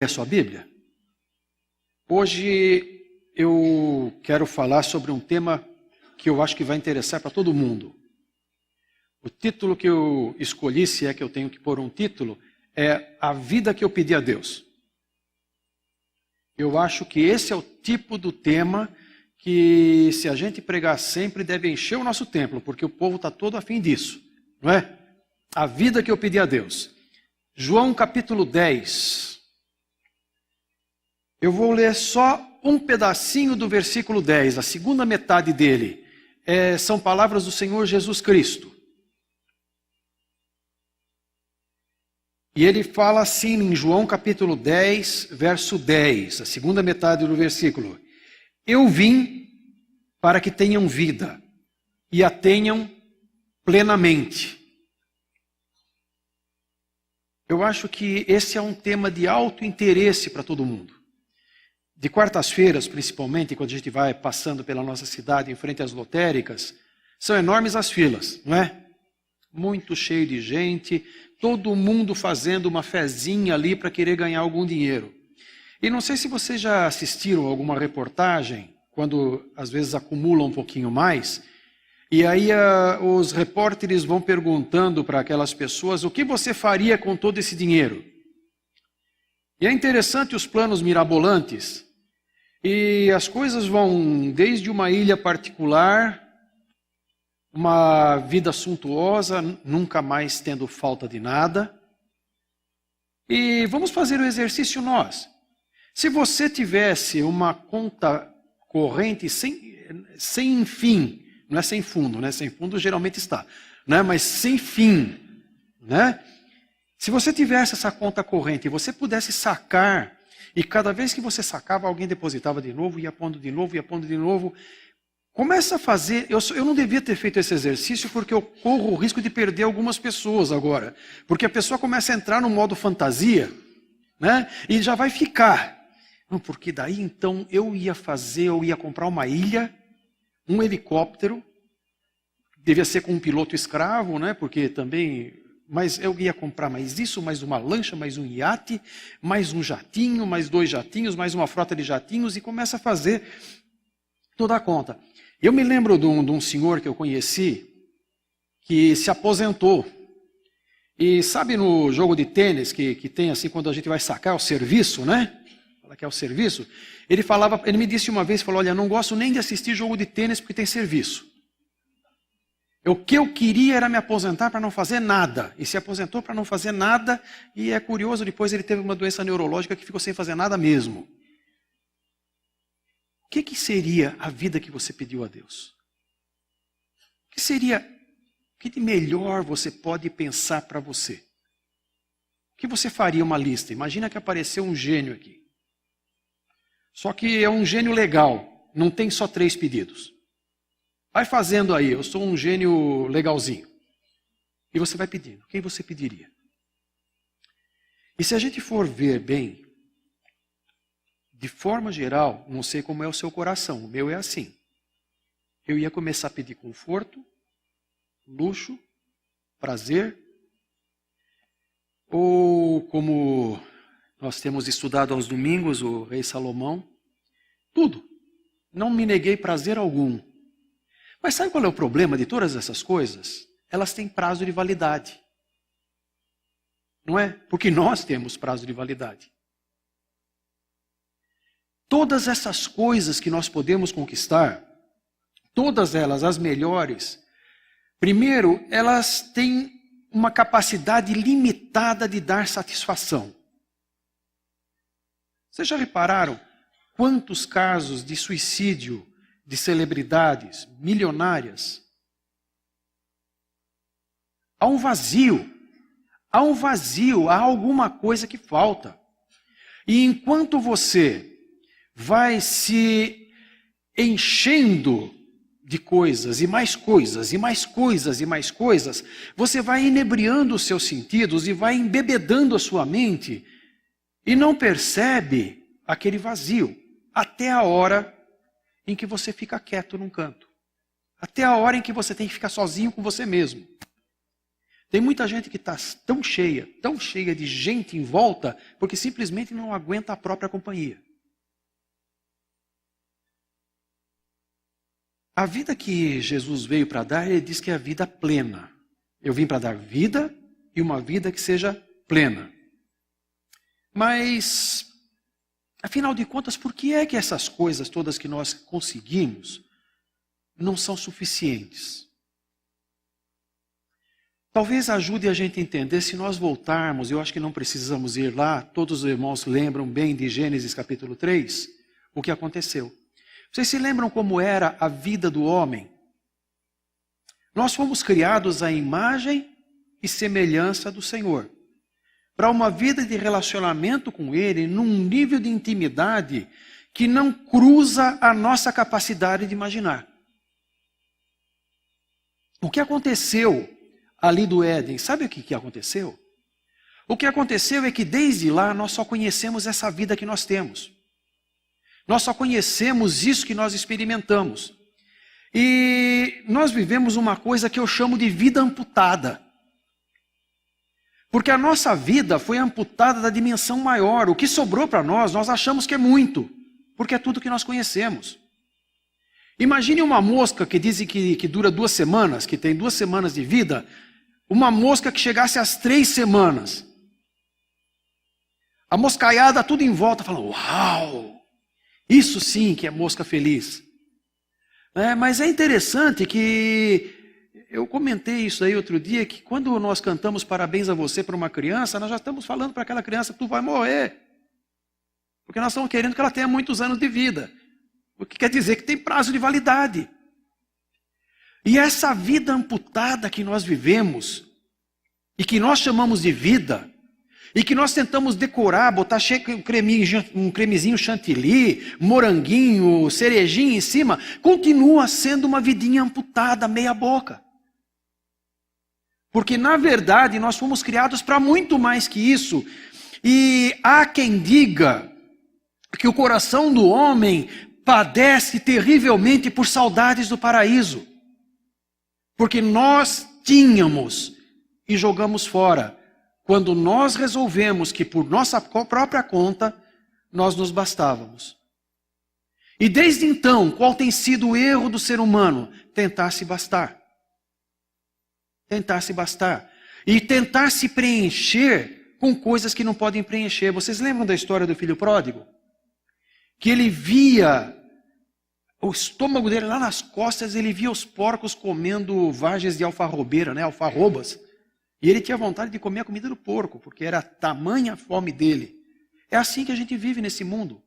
a sua Bíblia? Hoje eu quero falar sobre um tema que eu acho que vai interessar para todo mundo. O título que eu escolhi, se é que eu tenho que pôr um título, é A Vida que eu Pedi a Deus. Eu acho que esse é o tipo do tema que, se a gente pregar sempre, deve encher o nosso templo, porque o povo está todo afim disso, não é? A vida que eu pedi a Deus. João capítulo 10. Eu vou ler só um pedacinho do versículo 10, a segunda metade dele. São palavras do Senhor Jesus Cristo. E ele fala assim em João capítulo 10, verso 10, a segunda metade do versículo. Eu vim para que tenham vida e a tenham plenamente. Eu acho que esse é um tema de alto interesse para todo mundo. De quartas-feiras, principalmente, quando a gente vai passando pela nossa cidade em frente às lotéricas, são enormes as filas, não é? Muito cheio de gente, todo mundo fazendo uma fezinha ali para querer ganhar algum dinheiro. E não sei se vocês já assistiram alguma reportagem, quando às vezes acumula um pouquinho mais, e aí os repórteres vão perguntando para aquelas pessoas o que você faria com todo esse dinheiro. E é interessante os planos mirabolantes, e as coisas vão desde uma ilha particular, uma vida suntuosa, nunca mais tendo falta de nada. E vamos fazer o exercício nós. Se você tivesse uma conta corrente sem fim, não é sem fundo, né? Sem fundo geralmente está, né? Mas sem fim, né? Se você tivesse essa conta corrente e você pudesse sacar, e cada vez que você sacava, alguém depositava de novo, ia pondo de novo, ia pondo de novo, começa a fazer. Eu não devia ter feito esse exercício porque eu corro o risco de perder algumas pessoas agora. Porque a pessoa começa a entrar no modo fantasia, né? E já vai ficar. Não, porque daí então eu ia comprar uma ilha, um helicóptero, devia ser com um piloto escravo, né? Porque também. Mas eu ia comprar mais isso, mais uma lancha, mais um iate, mais um jatinho, mais 2 jatinhos, mais uma frota de jatinhos, e começa a fazer toda a conta. Eu me lembro de um senhor que eu conheci, que se aposentou. E sabe no jogo de tênis, que tem assim, quando a gente vai sacar o serviço, né? Fala que é o serviço. Ele me disse uma vez, falou, olha, não gosto nem de assistir jogo de tênis porque tem serviço. O que eu queria era me aposentar para não fazer nada. E se aposentou para não fazer nada. E é curioso, depois ele teve uma doença neurológica que ficou sem fazer nada mesmo. O que seria a vida que você pediu a Deus? O que de melhor você pode pensar para você? O que você faria uma lista? Imagina que apareceu um gênio aqui. Só que é um gênio legal. Não tem só 3 pedidos. Vai fazendo aí, eu sou um gênio legalzinho. E você vai pedindo. Quem você pediria? E se a gente for ver bem, de forma geral, não sei como é o seu coração, o meu é assim. Eu ia começar a pedir conforto, luxo, prazer, ou como nós temos estudado aos domingos, o rei Salomão, tudo. Não me neguei prazer algum. Mas sabe qual é o problema de todas essas coisas? Elas têm prazo de validade. Não é? Porque nós temos prazo de validade. Todas essas coisas que nós podemos conquistar, todas elas, as melhores, primeiro, elas têm uma capacidade limitada de dar satisfação. Vocês já repararam quantos casos de suicídio de celebridades milionárias? Há um vazio, há alguma coisa que falta. E enquanto você vai se enchendo de coisas, e mais coisas, e mais coisas, e mais coisas, você vai inebriando os seus sentidos e vai embebedando a sua mente e não percebe aquele vazio, até a hora em que você fica quieto num canto. Até a hora em que você tem que ficar sozinho com você mesmo. Tem muita gente que está tão cheia de gente em volta, porque simplesmente não aguenta a própria companhia. A vida que Jesus veio para dar, ele diz que é a vida plena. Eu vim para dar vida e uma vida que seja plena. Mas, afinal de contas, por que é que essas coisas todas que nós conseguimos não são suficientes? Talvez ajude a gente a entender, se nós voltarmos, eu acho que não precisamos ir lá, todos os irmãos lembram bem de Gênesis capítulo 3, o que aconteceu. Vocês se lembram como era a vida do homem? Nós fomos criados à imagem e semelhança do Senhor, para uma vida de relacionamento com Ele, num nível de intimidade que não cruza a nossa capacidade de imaginar. O que aconteceu ali do Éden, sabe o que aconteceu? O que aconteceu é que desde lá nós só conhecemos essa vida que nós temos. Nós só conhecemos isso que nós experimentamos. E nós vivemos uma coisa que eu chamo de vida amputada. Porque a nossa vida foi amputada da dimensão maior. O que sobrou para nós achamos que é muito, porque é tudo que nós conhecemos. Imagine uma mosca que dizem que dura 2 semanas, que tem 2 semanas de vida, uma mosca que chegasse às 3 semanas. A moscaiada tudo em volta, falando, uau, isso sim que é mosca feliz. Mas é interessante que, eu comentei isso aí outro dia, que quando nós cantamos parabéns a você para uma criança, nós já estamos falando para aquela criança, tu vai morrer. Porque nós estamos querendo que ela tenha muitos anos de vida. O que quer dizer que tem prazo de validade. E essa vida amputada que nós vivemos, e que nós chamamos de vida, e que nós tentamos decorar, botar um cremezinho chantilly, moranguinho, cerejinha em cima, continua sendo uma vidinha amputada, meia boca. Porque na verdade nós fomos criados para muito mais que isso. E há quem diga que o coração do homem padece terrivelmente por saudades do paraíso. Porque nós tínhamos e jogamos fora, quando nós resolvemos que por nossa própria conta, nós nos bastávamos. E desde então, qual tem sido o erro do ser humano? Tentar se bastar. Tentar se bastar. E tentar se preencher com coisas que não podem preencher. Vocês lembram da história do filho pródigo? Que ele via o estômago dele lá nas costas, ele via os porcos comendo vagens de alfarrobeira, alfarrobas. E ele tinha vontade de comer a comida do porco, porque era tamanha a fome dele. É assim que a gente vive nesse mundo.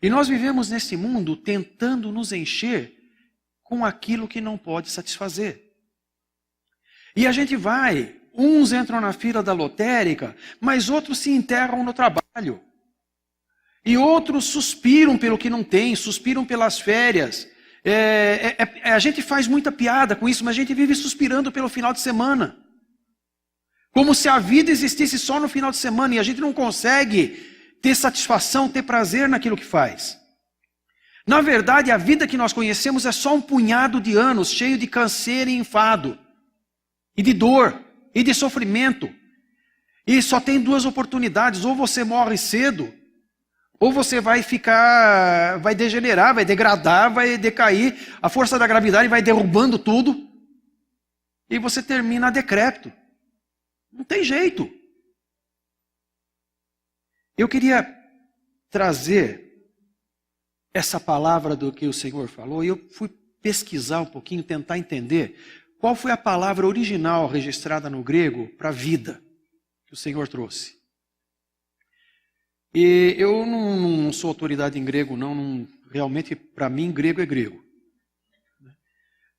E nós vivemos nesse mundo tentando nos encher com aquilo que não pode satisfazer. E a gente vai, uns entram na fila da lotérica, mas outros se enterram no trabalho. E outros suspiram pelo que não tem, suspiram pelas férias. A gente faz muita piada com isso, mas a gente vive suspirando pelo final de semana. Como se a vida existisse só no final de semana e a gente não consegue ter satisfação, ter prazer naquilo que faz. Na verdade, a vida que nós conhecemos é só um punhado de anos, cheio de canseira e enfado, e de dor, e de sofrimento. E só tem 2 oportunidades, ou você morre cedo, ou você vai degenerar, vai degradar, vai decair, a força da gravidade vai derrubando tudo, e você termina decrépito. Não tem jeito. Eu queria trazer essa palavra do que o Senhor falou, e eu fui pesquisar um pouquinho, tentar entender qual foi a palavra original registrada no grego para vida que o Senhor trouxe. E eu não sou autoridade em grego, não realmente para mim grego é grego.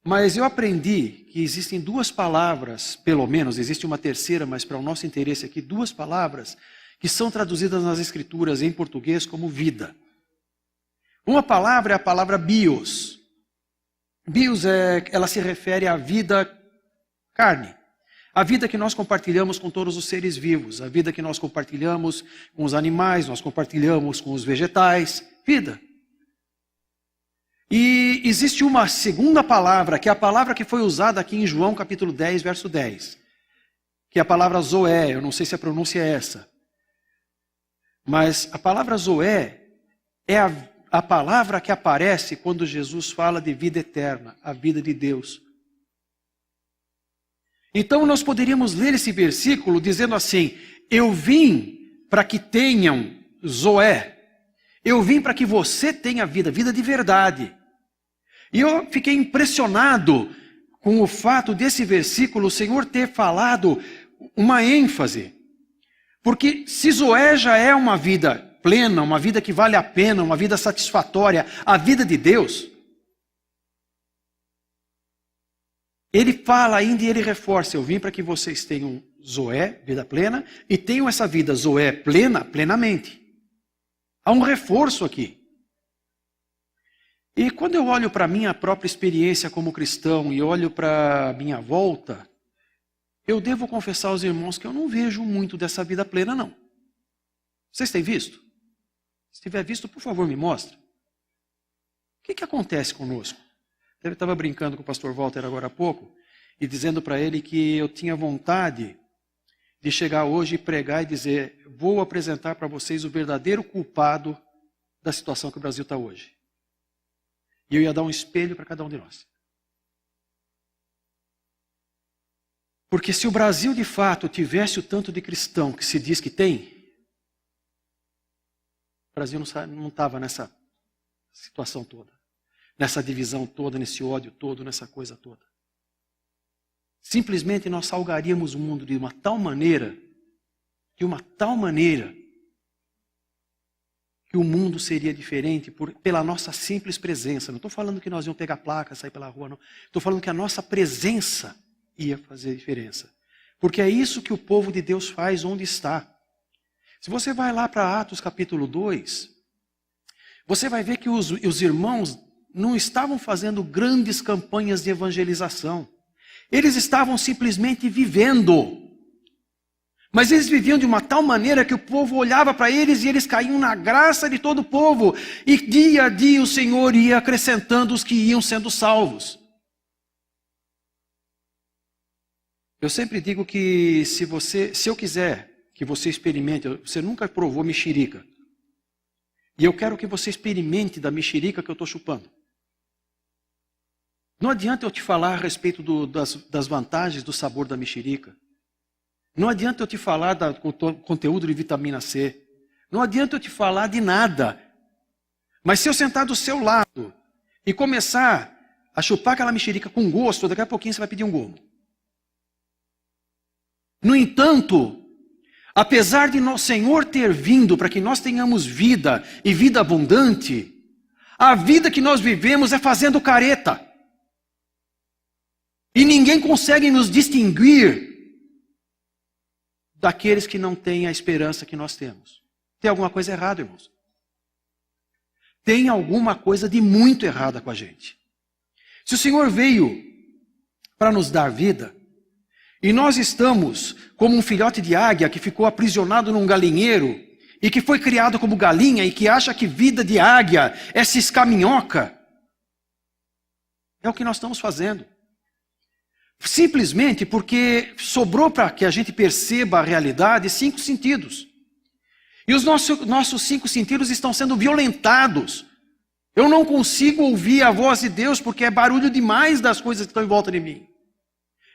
Mas eu aprendi que existem 2 palavras, pelo menos, existe uma terceira, mas para o nosso interesse aqui, 2 palavras que são traduzidas nas Escrituras em português como vida. Uma palavra é a palavra bios. Bios, ela se refere à vida carne. A vida que nós compartilhamos com todos os seres vivos. A vida que nós compartilhamos com os animais, nós compartilhamos com os vegetais. Vida. E existe uma segunda palavra, que é a palavra que foi usada aqui em João capítulo 10, verso 10. que é a palavra Zoé. Eu não sei se a pronúncia é essa. Mas a palavra Zoé é a palavra que aparece quando Jesus fala de vida eterna, a vida de Deus. Então nós poderíamos ler esse versículo dizendo assim: eu vim para que tenham Zoé. Eu vim para que você tenha vida, vida de verdade. E eu fiquei impressionado com o fato desse versículo, o Senhor ter falado uma ênfase. Porque se Zoé já é uma vida plena, uma vida que vale a pena, uma vida satisfatória, a vida de Deus, ele fala ainda e ele reforça: eu vim para que vocês tenham Zoé, vida plena, e tenham essa vida Zoé plena, plenamente. Há um reforço aqui. E quando eu olho para a minha própria experiência como cristão e olho para a minha volta, eu devo confessar aos irmãos que eu não vejo muito dessa vida plena, não. Vocês têm visto? Se tiver visto, por favor, me mostre. O que acontece conosco? Eu estava brincando com o pastor Walter agora há pouco e dizendo para ele que eu tinha vontade de chegar hoje e pregar e dizer: vou apresentar para vocês o verdadeiro culpado da situação que o Brasil está hoje. E eu ia dar um espelho para cada um de nós. Porque se o Brasil de fato tivesse o tanto de cristão que se diz que tem, o Brasil não estava nessa situação toda, nessa divisão toda, nesse ódio todo, nessa coisa toda. Simplesmente nós salgaríamos o mundo de uma tal maneira, que o mundo seria diferente pela nossa simples presença. Não estou falando que nós íamos pegar placa, sair pela rua, não. Estou falando que a nossa presença ia fazer diferença. Porque é isso que o povo de Deus faz onde está. Se você vai lá para Atos capítulo 2, você vai ver que os irmãos não estavam fazendo grandes campanhas de evangelização. Eles estavam simplesmente vivendo. Mas eles viviam de uma tal maneira que o povo olhava para eles e eles caíam na graça de todo o povo. E dia a dia o Senhor ia acrescentando os que iam sendo salvos. Eu sempre digo que se eu quiser que você experimente, você nunca provou mexerica. E eu quero que você experimente da mexerica que eu estou chupando. Não adianta eu te falar a respeito das vantagens do sabor da mexerica. Não adianta eu te falar do conteúdo de vitamina C. Não adianta eu te falar de nada. Mas se eu sentar do seu lado e começar a chupar aquela mexerica com gosto, daqui a pouquinho você vai pedir um gomo. No entanto, apesar de nosso Senhor ter vindo para que nós tenhamos vida e vida abundante, a vida que nós vivemos é fazendo careta. E ninguém consegue nos distinguir daqueles que não têm a esperança que nós temos. Tem alguma coisa errada, irmãos? Tem alguma coisa de muito errada com a gente. Se o Senhor veio para nos dar vida, e nós estamos como um filhote de águia que ficou aprisionado num galinheiro, e que foi criado como galinha, e que acha que vida de águia é ciscaminhoca, é o que nós estamos fazendo. Simplesmente porque sobrou para que a gente perceba a realidade 5 sentidos. E os nossos 5 sentidos estão sendo violentados. Eu não consigo ouvir a voz de Deus porque é barulho demais das coisas que estão em volta de mim.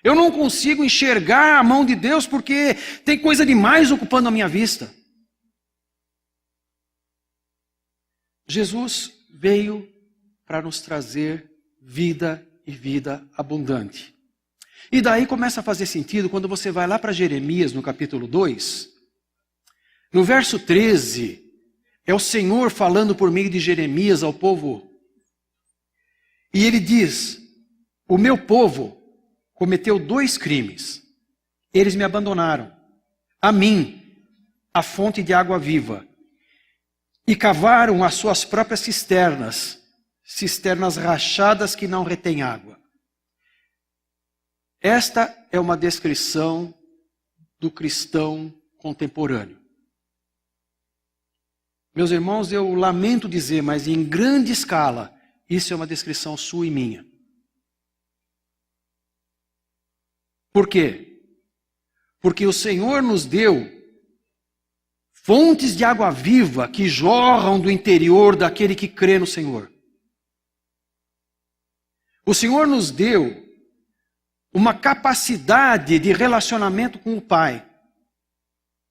Eu não consigo enxergar a mão de Deus porque tem coisa demais ocupando a minha vista. Jesus veio para nos trazer vida e vida abundante. E daí começa a fazer sentido quando você vai lá para Jeremias, no capítulo 2. No verso 13, é o Senhor falando por meio de Jeremias ao povo. E ele diz: o meu povo cometeu 2 crimes. Eles me abandonaram, a mim, a fonte de água viva, e cavaram as suas próprias cisternas, cisternas rachadas que não retêm água. Esta é uma descrição do cristão contemporâneo. Meus irmãos, eu lamento dizer, mas em grande escala, isso é uma descrição sua e minha. Por quê? Porque o Senhor nos deu fontes de água viva que jorram do interior daquele que crê no Senhor. O Senhor nos deu uma capacidade de relacionamento com o Pai.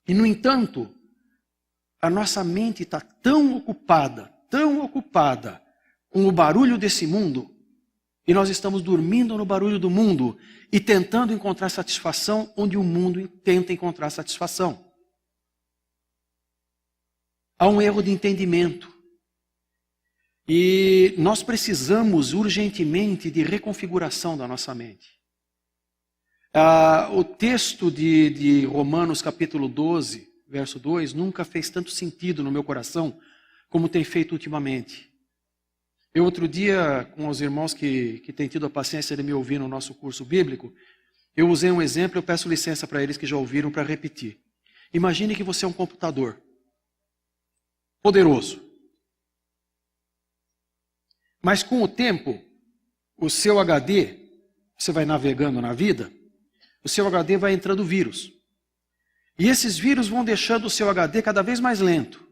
E, no entanto, a nossa mente está tão ocupada com o barulho desse mundo, e nós estamos dormindo no barulho do mundo e tentando encontrar satisfação onde o mundo tenta encontrar satisfação. Há um erro de entendimento. E nós precisamos urgentemente de reconfiguração da nossa mente. O texto de Romanos capítulo 12, verso 2, nunca fez tanto sentido no meu coração como tem feito ultimamente. Eu outro dia, com os irmãos que têm tido a paciência de me ouvir no nosso curso bíblico, eu usei um exemplo, eu peço licença para eles que já ouviram para repetir. Imagine que você é um computador poderoso. Mas com o tempo, o seu HD, você vai navegando na vida, o seu HD vai entrando vírus. E esses vírus vão deixando o seu HD cada vez mais lento,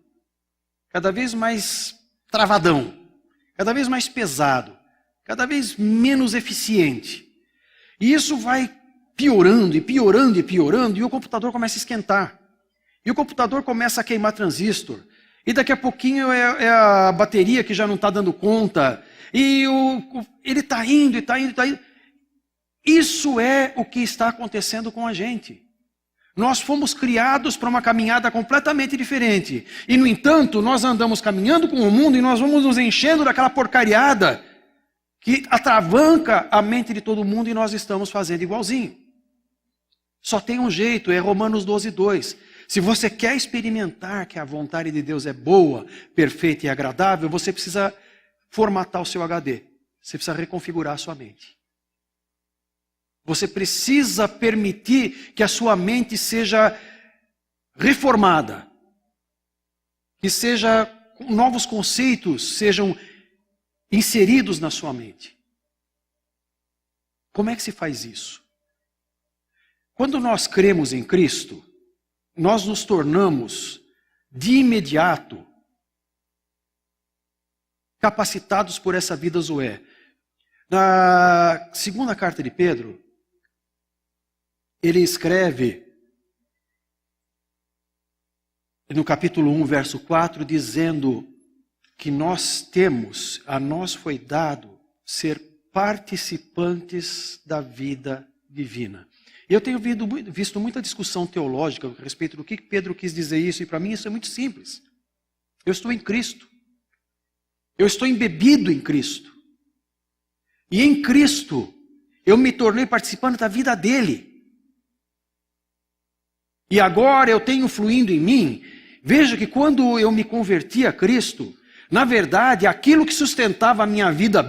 cada vez mais travadão, cada vez mais pesado, cada vez menos eficiente. E isso vai piorando e piorando e piorando, e o computador começa a esquentar. E o computador começa a queimar transistor. E daqui a pouquinho é a bateria que já não está dando conta. E ele está indo, e está indo, está indo. Isso é o que está acontecendo com a gente. Nós fomos criados para uma caminhada completamente diferente. E, no entanto, nós andamos caminhando com o mundo e nós vamos nos enchendo daquela porcariada que atravanca a mente de todo mundo e nós estamos fazendo igualzinho. Só tem um jeito, é Romanos 12, 2. Se você quer experimentar que a vontade de Deus é boa, perfeita e agradável, você precisa formatar o seu HD. Você precisa reconfigurar a sua mente. Você precisa permitir que a sua mente seja reformada. Que novos conceitos sejam inseridos na sua mente. Como é que se faz isso? Quando nós cremos em Cristo, nós nos tornamos, de imediato, capacitados por essa vida Zoé. Na segunda carta de Pedro, ele escreve, no capítulo 1, verso 4, dizendo que a nós foi dado ser participantes da vida divina. Eu tenho visto muita discussão teológica a respeito do que Pedro quis dizer isso, e para mim isso é muito simples. Eu estou em Cristo. Eu estou embebido em Cristo. E em Cristo, eu me tornei participante da vida dele. E agora eu tenho fluindo em mim. Veja que quando eu me converti a Cristo, na verdade, aquilo que sustentava a minha vida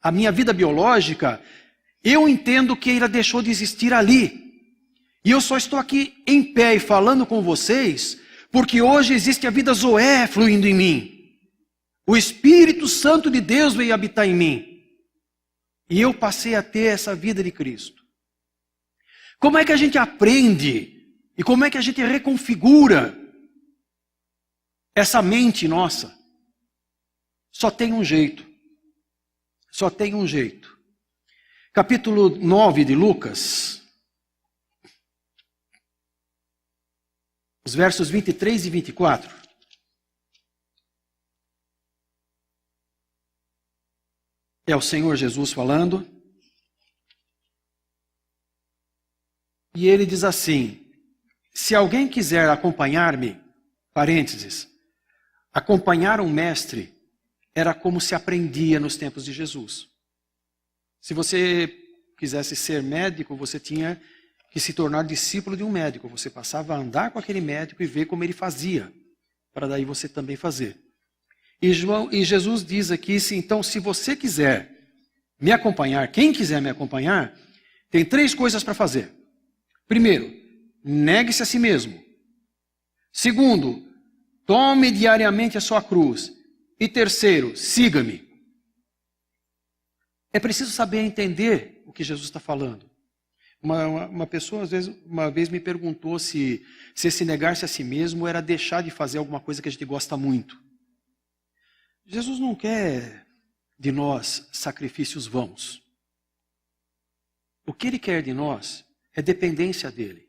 a minha vida biológica, eu entendo que ela deixou de existir ali. E eu só estou aqui em pé e falando com vocês, porque hoje existe a vida Zoé fluindo em mim. O Espírito Santo de Deus veio habitar em mim. E eu passei a ter essa vida de Cristo. Como é que a gente aprende? E como é que a gente reconfigura essa mente nossa? Só tem um jeito. Só tem um jeito. Capítulo 9 de Lucas, os versos 23 e 24. É o Senhor Jesus falando. E ele diz assim: se alguém quiser acompanhar-me, parênteses, acompanhar um mestre era como se aprendia nos tempos de Jesus. Se você quisesse ser médico, você tinha que se tornar discípulo de um médico. Você passava a andar com aquele médico e ver como ele fazia, para daí você também fazer. E Jesus diz aqui, então, se você quiser me acompanhar, quem quiser me acompanhar, tem 3 coisas para fazer. Primeiro, negue-se a si mesmo. Segundo, tome diariamente a sua cruz. E terceiro, siga-me. É preciso saber entender o que Jesus está falando. Uma pessoa, às vezes, uma vez me perguntou se esse negar-se a si mesmo era deixar de fazer alguma coisa que a gente gosta muito. Jesus não quer de nós sacrifícios vãos. O que Ele quer de nós é dependência dEle.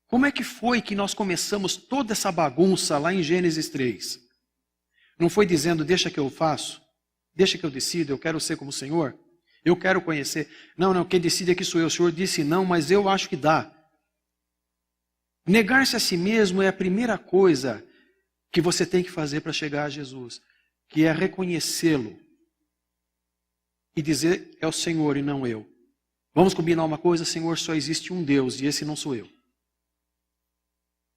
Como é que foi que nós começamos toda essa bagunça lá em Gênesis 3? Não foi dizendo, deixa que eu faço, deixa que eu decido, eu quero ser como o Senhor, eu quero conhecer. Não, quem decide aqui sou eu. O Senhor disse não, mas eu acho que dá. Negar-se a si mesmo é a primeira coisa que você tem que fazer para chegar a Jesus, que é reconhecê-lo e dizer, é o Senhor e não eu. Vamos combinar uma coisa, Senhor, só existe um Deus e esse não sou eu.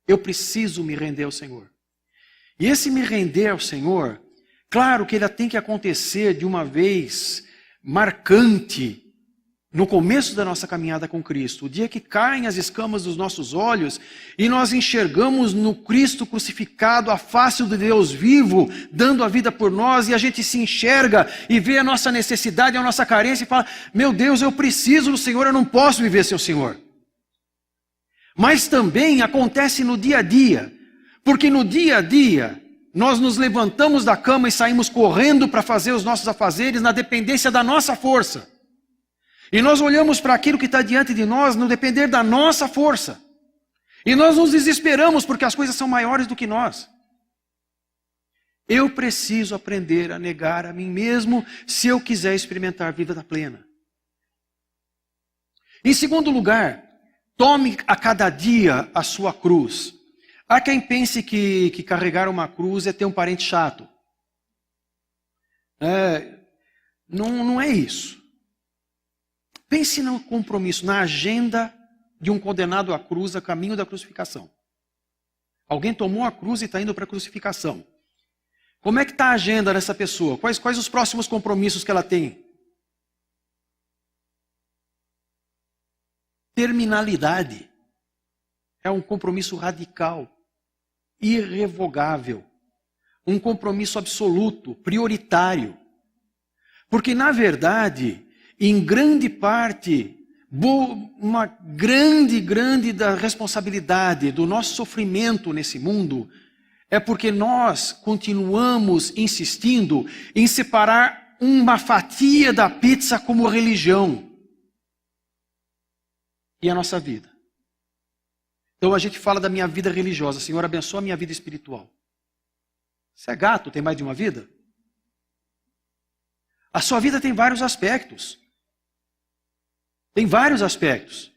Eu preciso me render ao Senhor. E esse me render ao Senhor, claro que ele tem que acontecer de uma vez marcante no começo da nossa caminhada com Cristo. O dia que caem as escamas dos nossos olhos e nós enxergamos no Cristo crucificado a face do Deus vivo, dando a vida por nós, e a gente se enxerga e vê a nossa necessidade, a nossa carência e fala, meu Deus, eu preciso do Senhor, eu não posso viver sem o Senhor. Mas também acontece no dia a dia, porque no dia a dia nós nos levantamos da cama e saímos correndo para fazer os nossos afazeres na dependência da nossa força. E nós olhamos para aquilo que está diante de nós no depender da nossa força. E nós nos desesperamos porque as coisas são maiores do que nós. Eu preciso aprender a negar a mim mesmo se eu quiser experimentar a vida plena. Em segundo lugar, tome a cada dia a sua cruz. Há quem pense que carregar uma cruz é ter um parente chato. Não é isso. Pense no compromisso, na agenda de um condenado à cruz a caminho da crucificação. Alguém tomou a cruz e está indo para a crucificação. Como é que está a agenda dessa pessoa? Quais os próximos compromissos que ela tem? Terminalidade. É um compromisso radical, irrevogável. Um compromisso absoluto, prioritário. Porque, na verdade, em grande parte, uma grande da responsabilidade do nosso sofrimento nesse mundo é porque nós continuamos insistindo em separar uma fatia da pizza como religião e a nossa vida. Então a gente fala da minha vida religiosa, Senhor, abençoa a minha vida espiritual. Você é gato, tem mais de uma vida? A sua vida tem vários aspectos. Tem vários aspectos.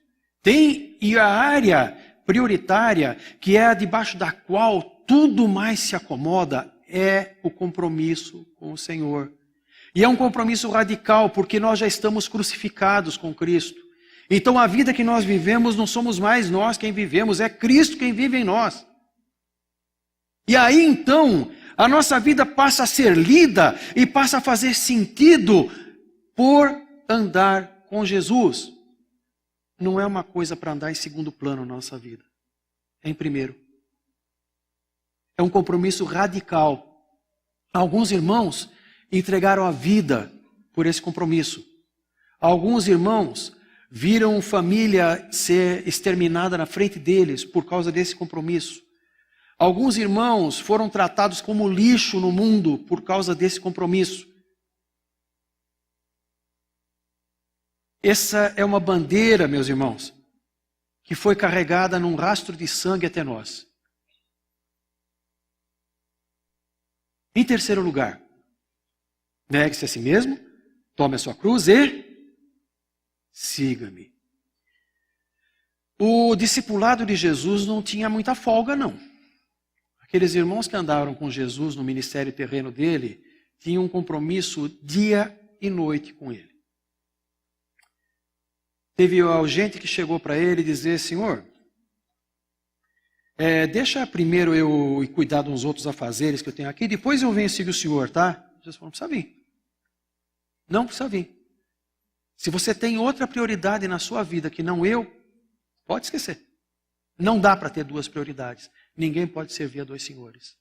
E a área prioritária, que é a debaixo da qual tudo mais se acomoda, é o compromisso com o Senhor. E é um compromisso radical, porque nós já estamos crucificados com Cristo. Então a vida que nós vivemos não somos mais nós quem vivemos, é Cristo quem vive em nós. E aí então, a nossa vida passa a ser lida e passa a fazer sentido por andar com Jesus. Não é uma coisa para andar em segundo plano na nossa vida. É em primeiro. É um compromisso radical. Alguns irmãos entregaram a vida por esse compromisso. Alguns irmãos viram família ser exterminada na frente deles por causa desse compromisso. Alguns irmãos foram tratados como lixo no mundo por causa desse compromisso. Essa é uma bandeira, meus irmãos, que foi carregada num rastro de sangue até nós. Em terceiro lugar, negue-se a si mesmo, tome a sua cruz e siga-me. O discipulado de Jesus não tinha muita folga, não. Aqueles irmãos que andaram com Jesus no ministério terreno dele, tinham um compromisso dia e noite com ele. Teve gente que chegou para ele dizer, Senhor, deixa primeiro eu cuidar de uns outros afazeres que eu tenho aqui, depois eu venho seguir o Senhor, tá? Jesus falou, não precisa vir. Não precisa vir. Se você tem outra prioridade na sua vida que não eu, pode esquecer. Não dá para ter duas prioridades. Ninguém pode servir a dois senhores.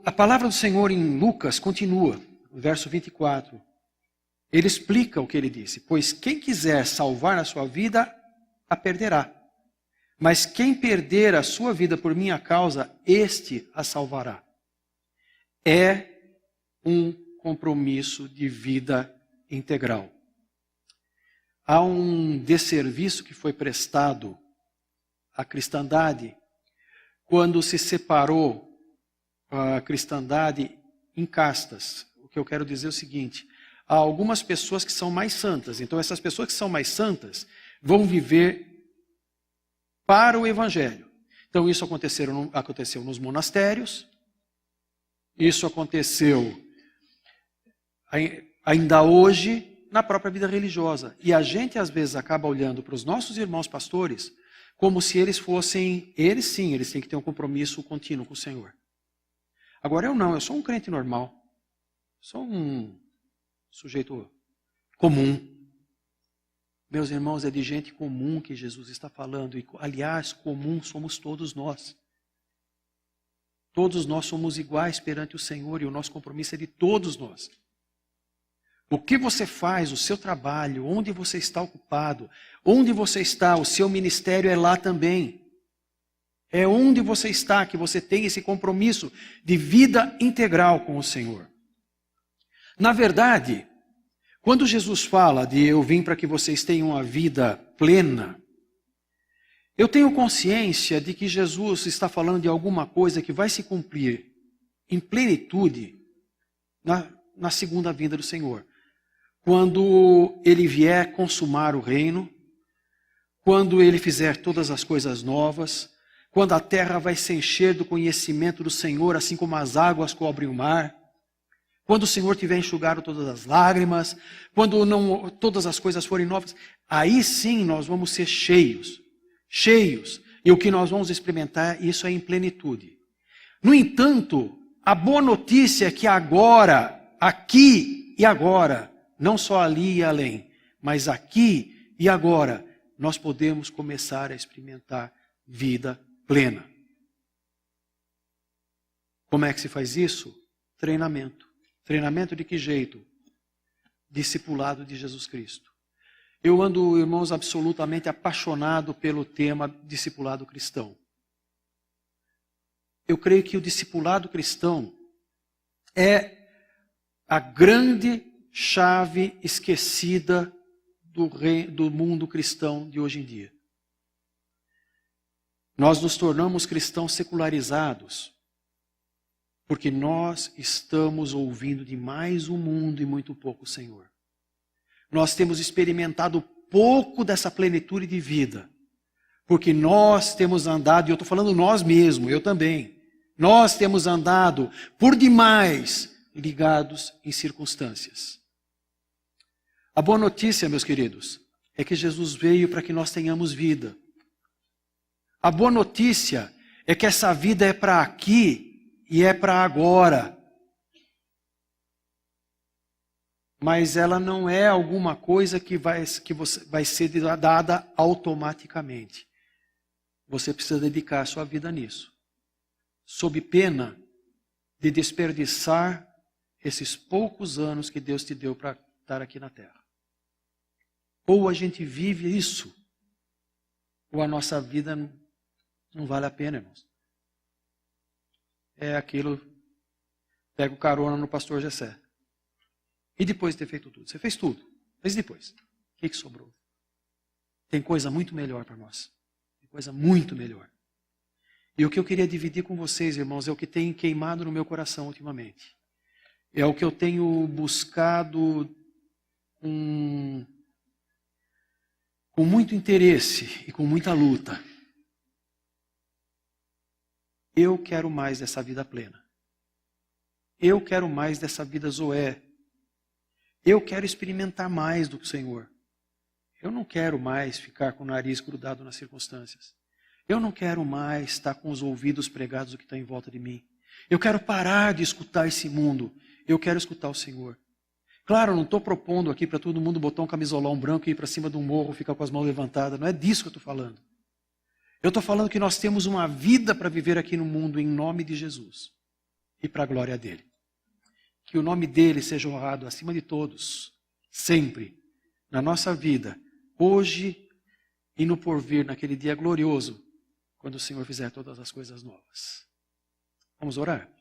A palavra do Senhor em Lucas continua, no verso 24. ele explica o que ele disse. Pois quem quiser salvar a sua vida, a perderá. Mas quem perder a sua vida por minha causa, este a salvará. É um compromisso de vida integral. Há um desserviço que foi prestado à cristandade quando se separou a cristandade em castas. O que eu quero dizer é o seguinte: há algumas pessoas que são mais santas. Então essas pessoas que são mais santas vão viver para o Evangelho. Então isso aconteceu nos monastérios, isso aconteceu ainda hoje na própria vida religiosa. E a gente às vezes acaba olhando para os nossos irmãos pastores como se eles fossem, eles têm que ter um compromisso contínuo com o Senhor. Agora eu sou um crente normal, sou um sujeito comum. Meus irmãos, é de gente comum que Jesus está falando. E, aliás, comum somos todos nós. Todos nós somos iguais perante o Senhor e o nosso compromisso é de todos nós. O que você faz, o seu trabalho, onde você está ocupado, onde você está, o seu ministério é lá também. É onde você está que você tem esse compromisso de vida integral com o Senhor. Na verdade, quando Jesus fala de eu vim para que vocês tenham uma vida plena, eu tenho consciência de que Jesus está falando de alguma coisa que vai se cumprir em plenitude na segunda vinda do Senhor. Quando Ele vier consumar o reino, quando Ele fizer todas as coisas novas, quando a terra vai se encher do conhecimento do Senhor, assim como as águas cobrem o mar, quando o Senhor tiver enxugado todas as lágrimas, quando todas as coisas forem novas, aí sim nós vamos ser cheios. E o que nós vamos experimentar, isso é em plenitude. No entanto, a boa notícia é que agora, aqui e agora, não só ali e além, mas aqui e agora, nós podemos começar a experimentar vida plena. Como é que se faz isso? Treinamento. Treinamento de que jeito? Discipulado de Jesus Cristo. Eu ando, irmãos, absolutamente apaixonado pelo tema discipulado cristão. Eu creio que o discipulado cristão é a grande chave esquecida do mundo cristão de hoje em dia. Nós nos tornamos cristãos secularizados porque nós estamos ouvindo demais o mundo e muito pouco o Senhor. Nós temos experimentado pouco dessa plenitude de vida, porque nós temos andado, e eu estou falando nós mesmos, eu também, nós temos andado por demais ligados em circunstâncias. A boa notícia, meus queridos, é que Jesus veio para que nós tenhamos vida. A boa notícia é que essa vida é para aqui e é para agora. Mas ela não é alguma coisa que vai ser dada automaticamente. Você precisa dedicar a sua vida nisso. Sob pena de desperdiçar esses poucos anos que Deus te deu para estar aqui na terra. Ou a gente vive isso, ou a nossa vida não vale a pena, irmãos. É aquilo, pega o carona no pastor Jessé. E depois de ter feito tudo? Você fez tudo, mas depois? O que sobrou? Tem coisa muito melhor para nós. Tem coisa muito melhor. E o que eu queria dividir com vocês, irmãos, é o que tem queimado no meu coração ultimamente. É o que eu tenho buscado com muito interesse e com muita luta. Eu quero mais dessa vida plena. Eu quero mais dessa vida Zoé. Eu quero experimentar mais do Senhor. Eu não quero mais ficar com o nariz grudado nas circunstâncias. Eu não quero mais estar com os ouvidos pregados do que está em volta de mim. Eu quero parar de escutar esse mundo. Eu quero escutar o Senhor. Claro, eu não estou propondo aqui para todo mundo botar um camisolão branco e ir para cima de um morro e ficar com as mãos levantadas. Não é disso que eu estou falando. Eu estou falando que nós temos uma vida para viver aqui no mundo em nome de Jesus e para a glória dele. Que o nome dele seja honrado acima de todos, sempre, na nossa vida, hoje e no porvir, naquele dia glorioso, quando o Senhor fizer todas as coisas novas. Vamos orar?